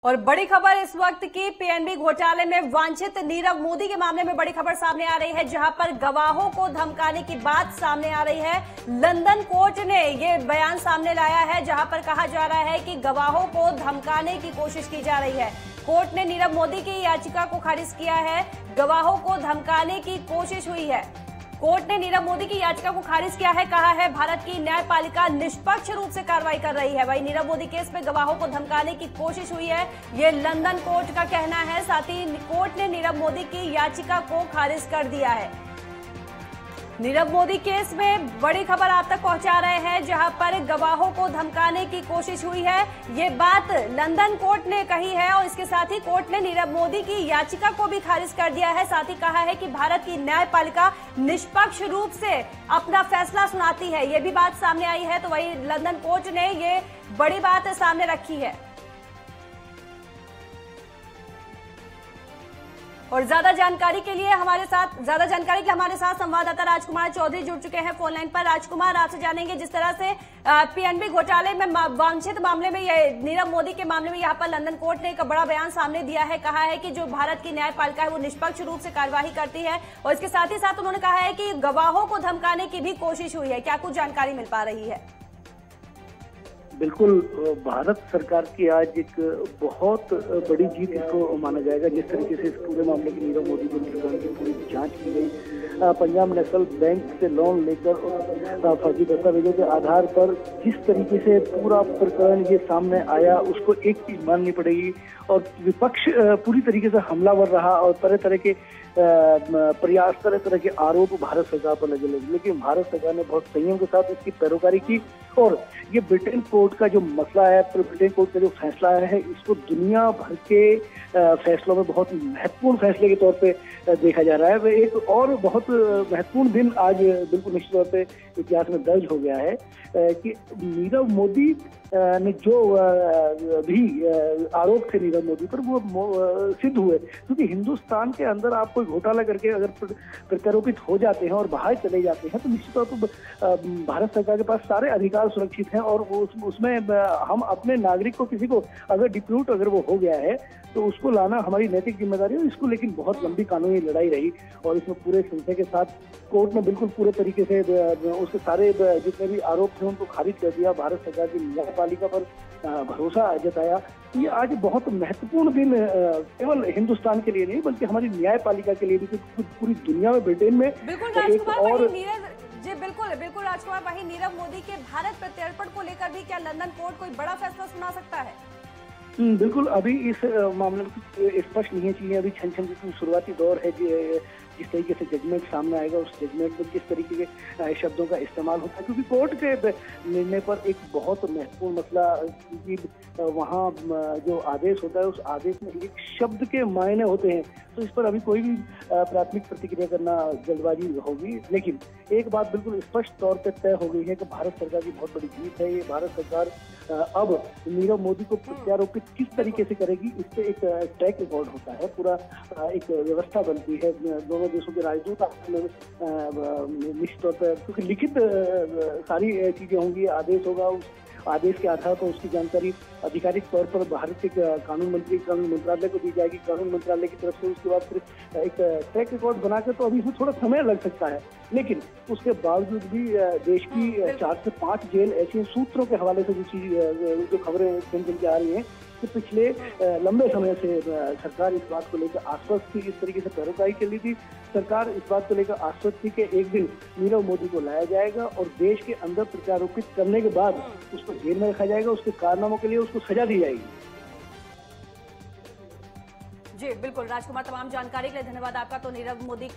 और बड़ी खबर इस वक्त की पीएनबी घोटाले में वांछित नीरव मोदी के मामले में बड़ी खबर सामने आ रही है, जहां पर गवाहों को धमकाने की बात सामने आ रही है। लंदन कोर्ट ने ये बयान सामने लाया है, जहां पर कहा जा रहा है कि गवाहों को धमकाने की कोशिश की जा रही है। कोर्ट ने नीरव मोदी की याचिका को खारिज किया है। गवाहों को धमकाने की कोशिश हुई है। कोर्ट ने नीरव मोदी की याचिका को खारिज किया है। कहा है भारत की न्यायपालिका निष्पक्ष रूप से कार्रवाई कर रही है। वहीं नीरव मोदी केस में गवाहों को धमकाने की कोशिश हुई है, ये लंदन कोर्ट का कहना है। साथ ही कोर्ट ने नीरव मोदी की याचिका को खारिज कर दिया है। नीरव मोदी केस में बड़ी खबर आप तक पहुंचा रहे हैं, जहां पर गवाहों को धमकाने की कोशिश हुई है। ये बात लंदन कोर्ट ने कही है और इसके साथ ही कोर्ट ने नीरव मोदी की याचिका को भी खारिज कर दिया है। साथ ही कहा है कि भारत की न्यायपालिका निष्पक्ष रूप से अपना फैसला सुनाती है, ये भी बात सामने आई है। तो वही लंदन कोर्ट ने ये बड़ी बात सामने रखी है। और ज्यादा जानकारी के लिए हमारे साथ संवाददाता राजकुमार चौधरी जुड़ चुके हैं फोन लाइन पर। राजकुमार, आपसे जानेंगे, जिस तरह से पीएनबी घोटाले में वांछित मामले में, ये नीरव मोदी के मामले में यहाँ पर लंदन कोर्ट ने एक बड़ा बयान सामने दिया है। कहा है कि जो भारत की न्यायपालिका है वो निष्पक्ष रूप से कार्यवाही करती है और इसके साथ ही साथ उन्होंने कहा है कि गवाहों को धमकाने की भी कोशिश हुई है। क्या कुछ जानकारी मिल पा रही है? बिल्कुल, भारत सरकार की आज एक बहुत बड़ी जीत इसको माना जाएगा। जिस तरीके से इस पूरे मामले की नीरव मोदी को प्रकरण की पूरी जांच की गई, पंजाब नेशनल बैंक से लोन लेकर फर्जी दस्तावेजों के आधार पर जिस तरीके से पूरा प्रकरण ये सामने आया, उसको एक चीज माननी पड़ेगी। और विपक्ष पूरी तरीके से हमलावर रहा और तरह तरह के प्रयास, तरह तरह के आरोप भारत सरकार पर लगे, लेकिन भारत सरकार ने बहुत संयम के साथ इसकी पैरोकारी की। और ये ब्रिटेन कोर्ट का जो मसला है, ब्रिटेन कोर्ट का जो फैसला है, इसको दुनिया भर के फैसलों में बहुत महत्वपूर्ण फैसले के तौर पे देखा जा रहा है। वह एक और बहुत महत्वपूर्ण दिन आज बिल्कुल निश्चित तौर पे इतिहास में दर्ज हो गया है कि नीरव मोदी ने जो भी आरोप थे नीरव मोदी पर, वो सिद्ध हुए। क्योंकि हिंदुस्तान के अंदर आप कोई घोटाला करके अगर प्रत्यारोपित हो जाते हैं और बाहर चले जाते हैं, तो निश्चित तौर पर भारत सरकार के पास सारे अधिकार सुरक्षित हैं और उसमें हम अपने नागरिक को, किसी को अगर डिप्यूट अगर वो हो गया है, तो उसको लाना हमारी नैतिक जिम्मेदारी है। इसको लेकिन बहुत लंबी कानूनी लड़ाई रही और इसमें पूरे संशय के साथ कोर्ट ने बिल्कुल पूरे तरीके से उसके सारे जितने भी आरोप थे उनको खारिज कर दिया। भारत सरकार की न्यायपालिका पर भरोसा जताया। तो ये आज बहुत महत्वपूर्ण दिन केवल हिंदुस्तान के लिए नहीं, बल्कि हमारी न्यायपालिका के लिए भी, पूरी दुनिया में, ब्रिटेन में। बिल्कुल राजकुमार, वही नीरव मोदी के भारत प्रत्यर्पण को लेकर भी क्या लंदन कोर्ट कोई बड़ा फैसला सुना सकता है? बिल्कुल, अभी इस मामले में स्पष्ट नहीं है चीजें। अभी छन की शुरुआती दौर है। जिस तरीके से जजमेंट सामने आएगा, उस जजमेंट में किस तरीके के शब्दों का इस्तेमाल होता है, क्योंकि कोर्ट के निर्णय पर एक बहुत महत्वपूर्ण मसला, क्योंकि वहाँ जो आदेश होता है, उस आदेश में एक शब्द के मायने होते हैं। तो इस पर अभी कोई भी प्राथमिक प्रतिक्रिया करना जल्दबाजी होगी। लेकिन एक बात बिल्कुल स्पष्ट तौर पर तय हो गई है कि भारत सरकार की बहुत बड़ी जीत है। ये भारत सरकार अब नीरव मोदी को प्रत्यारोपित किस तरीके से करेगी, इस पे एक ट्रैक रिकॉर्ड होता है, पूरा एक व्यवस्था बनती है। दोनों देशों के राजदूत निश्चित तौर पर, क्योंकि लिखित सारी चीजें होंगी, आदेश होगा, उस आदेश के आधार पर उसकी जानकारी आधिकारिक तौर पर भारत के कानून मंत्रालय को दी जाएगी। कानून मंत्रालय की तरफ से उसके बाद फिर एक ट्रैक रिकॉर्ड बनाकर, तो अभी इसमें थोड़ा समय लग सकता है। लेकिन उसके बावजूद भी देश की 4 से 5 जेल ऐसी सूत्रों के हवाले से जो खबरें चल आ रही हैं कि पिछले लंबे समय से सरकार इस बात को लेकर आश्वस्त थी, इस तरीके से पैरोकारी के लिए थी सरकार, इस बात को लेकर आश्वस्त थी कि एक दिन नीरव मोदी को लाया जाएगा और देश के अंदर प्रत्यारोपित करने के बाद उसको जेल में रखा जाएगा, उसके कारनामों के लिए उसको सजा दी जाएगी। जी बिल्कुल राजकुमार, तमाम जानकारी के लिए धन्यवाद आपका। तो नीरव मोदी